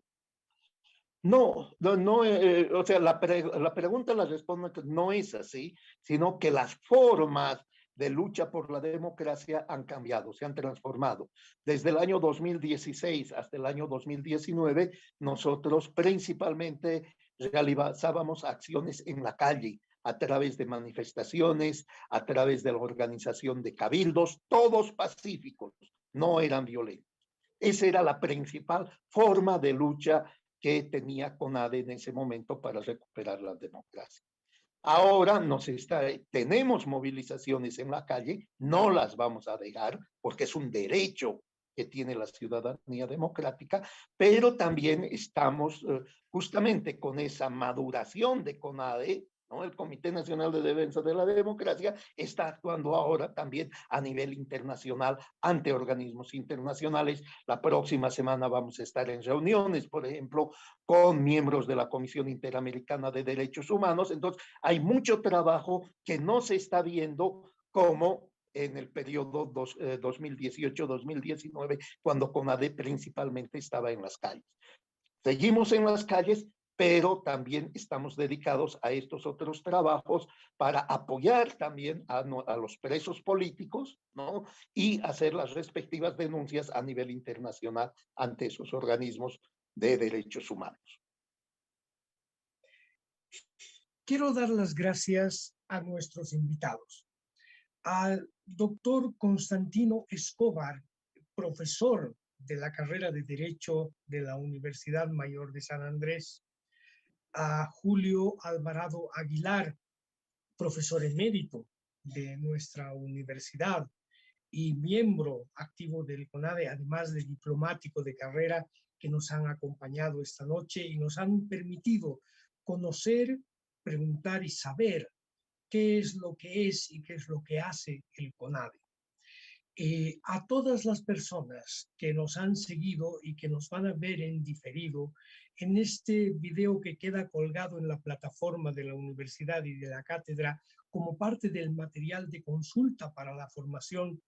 No, o sea, la pregunta la respondo que no es así, sino que las formas de lucha por la democracia han cambiado, se han transformado. Desde el año 2016 hasta el año 2019, nosotros principalmente realizábamos acciones en la calle, a través de manifestaciones, a través de la organización de cabildos, todos pacíficos, no eran violentos. Esa era la principal forma de lucha que tenía CONADE en ese momento para recuperar la democracia. Ahora tenemos movilizaciones en la calle, no las vamos a dejar porque es un derecho que tiene la ciudadanía democrática, pero también estamos justamente con esa maduración de CONADE, ¿no? El Comité Nacional de Defensa de la Democracia está actuando ahora también a nivel internacional ante organismos internacionales. La próxima semana vamos a estar en reuniones, por ejemplo, con miembros de la Comisión Interamericana de Derechos Humanos. Entonces, hay mucho trabajo que no se está viendo como en el periodo 2018-2019, cuando CONADE principalmente estaba en las calles. Seguimos en las calles, pero también estamos dedicados a estos otros trabajos para apoyar también a los presos políticos, ¿no? Y hacer las respectivas denuncias a nivel internacional ante esos organismos de derechos humanos. Quiero dar las gracias a nuestros invitados. Al doctor Constantino Escobar, profesor de la carrera de Derecho de la Universidad Mayor de San Andrés, a Julio Alvarado Aguilar, profesor emérito de nuestra universidad y miembro activo del CONADE, además de diplomático de carrera, que nos han acompañado esta noche y nos han permitido conocer, preguntar y saber qué es lo que es y qué es lo que hace el CONADE. A todas las personas que nos han seguido y que nos van a ver en diferido en este video que queda colgado en la plataforma de la universidad y de la cátedra como parte del material de consulta para la formación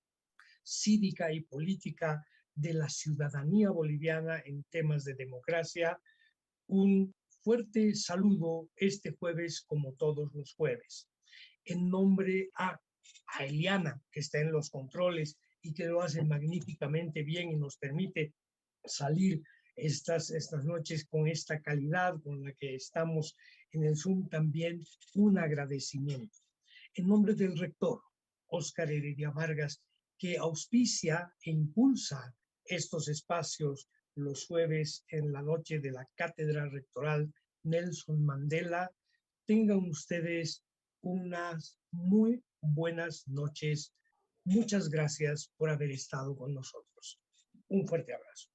cívica y política de la ciudadanía boliviana en temas de democracia, un fuerte saludo este jueves como todos los jueves. En nombre a Eliana, que está en los controles y que lo hace magníficamente bien y nos permite salir estas noches con esta calidad con la que estamos en el Zoom, también un agradecimiento. En nombre del rector, Óscar Heredia Vargas, que auspicia e impulsa estos espacios los jueves en la noche de la Cátedra Rectoral Nelson Mandela, tengan ustedes unas muy buenas noches. Muchas gracias por haber estado con nosotros. Un fuerte abrazo.